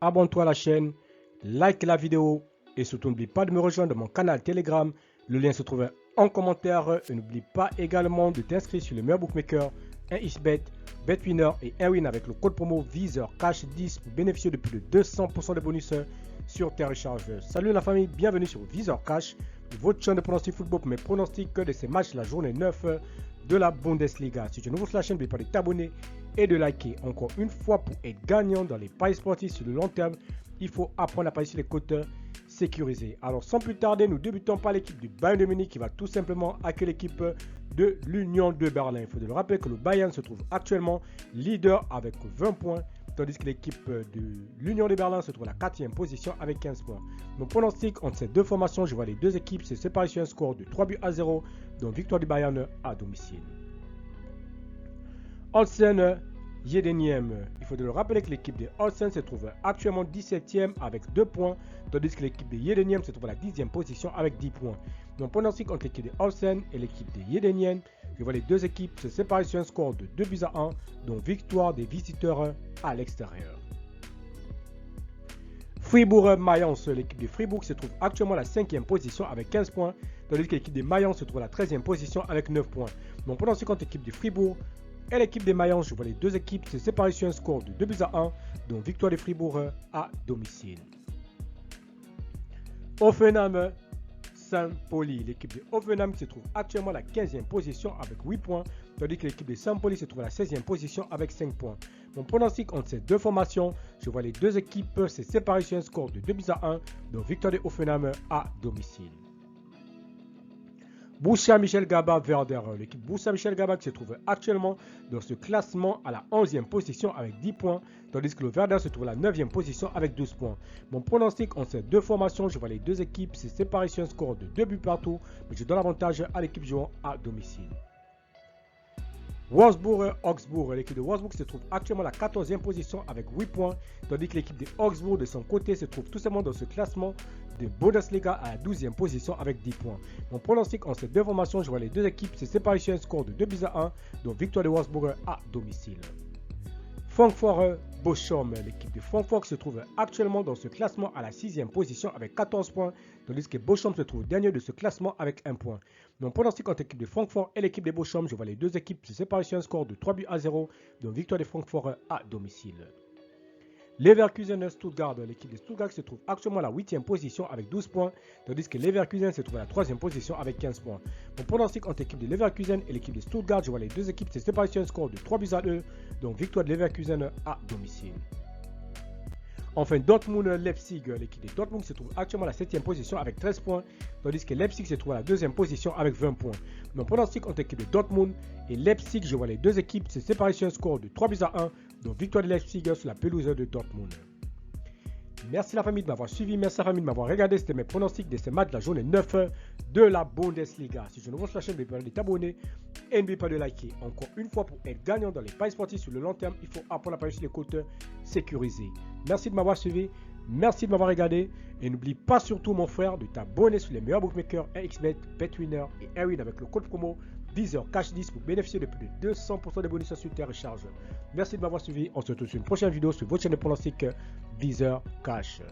abonne-toi à la chaîne, like la vidéo et surtout n'oublie pas de me rejoindre dans mon canal Telegram. Le lien se trouve en commentaire. Et n'oublie pas également de t'inscrire sur le meilleur bookmaker, 1xBet, BetWinner et 1win avec le code promo VISEURCASH10 pour bénéficier de plus de 200% de bonus sur tes recharges. Salut la famille, bienvenue sur VISEURCASH, votre chaîne de pronostics football pour mes pronostics de ces matchs la journée 9 de la Bundesliga. Si tu es nouveau sur la chaîne, n'oublie pas de t'abonner et de liker. Encore une fois, pour être gagnant dans les paris sportifs sur le long terme, il faut apprendre à parier sur les cotes sécurisées. Alors sans plus tarder, nous débutons par l'équipe du Bayern de Munich qui va tout simplement accueillir l'équipe de l'Union de Berlin. Il faut le rappeler que le Bayern se trouve actuellement leader avec 20 points, tandis que l'équipe de l'Union de Berlin se trouve à la 4e position avec 15 points. Mon pronostic entre ces deux formations, je vois les deux équipes se séparer sur un score de 3-0, donc victoire du Bayern à domicile. Holstein Yedeniem. Il faut le rappeler que l'équipe de Holstein se trouve actuellement 17e avec 2 points, tandis que l'équipe de Yedeniem se trouve à la 10e position avec 10 points. Donc pronostic entre l'équipe de Holstein et l'équipe de Yedeniem, je vois les deux équipes se séparer sur un score de 2-1, dont victoire des visiteurs à l'extérieur. Fribourg-Mayence, l'équipe de Fribourg se trouve actuellement à la 5e position avec 15 points, tandis que l'équipe de Mayence se trouve à la 13e position avec 9 points. Donc pronostic entre l'équipe de Fribourg et l'équipe des Mayence, je vois les deux équipes se séparer sur un score de 2-1, dont victoire de Fribourg à domicile. Hoffenheim Saint-Pauli, l'équipe de Hoffenheim se trouve actuellement à la 15e position avec 8 points, tandis que l'équipe de Saint-Pauli se trouve à la 16e position avec 5 points. Mon pronostic entre ces deux formations, je vois les deux équipes se séparer sur un score de 2-1, dont victoire de Hoffenheim à domicile. Borussia Mönchengladbach Werder, l'équipe Borussia Mönchengladbach se trouve actuellement dans ce classement à la 11e position avec 10 points, tandis que le Werder se trouve à la 9e position avec 12 points. Mon pronostic entre ces deux formations, je vois les deux équipes se séparer sur un score de 2 buts partout, mais je donne l'avantage à l'équipe jouant à domicile. Wolfsburg-Augsbourg, l'équipe de Wolfsburg se trouve actuellement à la 14e position avec 8 points, tandis que l'équipe de Augsbourg de son côté se trouve tout simplement dans ce classement de Bundesliga à la 12e position avec 10 points. Mon pronostic entre ces deux formations, je vois les deux équipes se séparer sur un score de 2-1, dont victoire de Wolfsburg à domicile. Francfort-Bochum, l'équipe de Francfort se trouve actuellement dans ce classement à la 6e position avec 14 points, tandis que Bochum se trouve dernier de ce classement avec 1 point. Mon pronostic entre l'équipe de Francfort et l'équipe de Bochum, je vois les deux équipes se séparer sur un score de 3-0, dont victoire de Francfort à domicile. Leverkusen-Stuttgart, l'équipe de Stuttgart se trouve actuellement à la 8e position avec 12 points, tandis que Leverkusen se trouve à la 3e position avec 15 points. Mon pronostic entre l'équipe de Leverkusen et l'équipe de Stuttgart, je vois les deux équipes se séparer sur un score de 3-2, donc victoire de Leverkusen à domicile. Enfin, Dortmund-Leipzig, l'équipe de Dortmund se trouve actuellement à la 7e position avec 13 points, tandis que Leipzig se trouve à la 2e position avec 20 points. Mon pronostic entre l'équipe de Dortmund et Leipzig, je vois les deux équipes se séparer sur un score de 3-1, donc victoire de Leipzig sur la pelouse de Dortmund. Merci la famille de m'avoir suivi, merci la famille de m'avoir regardé. C'était mes pronostics de ces matchs de la journée 9 de la Bundesliga. Si tu es nouveau sur la chaîne, n'oublie pas de t'abonner et n'oublie pas de liker. Encore une fois, pour être gagnant dans les paris sportifs sur le long terme, il faut apprendre à parier sur les cotes sécurisées. Merci de m'avoir suivi, merci de m'avoir regardé. Et n'oublie pas surtout mon frère de t'abonner sur les meilleurs bookmakers 1xBet, BetWinner et 1win avec le code promo VISEURCASH10 pour bénéficier de plus de 200% de bonus sur tes recharges. Merci de m'avoir suivi. On se retrouve sur une prochaine vidéo sur votre chaîne de pronostics VISEURCASH.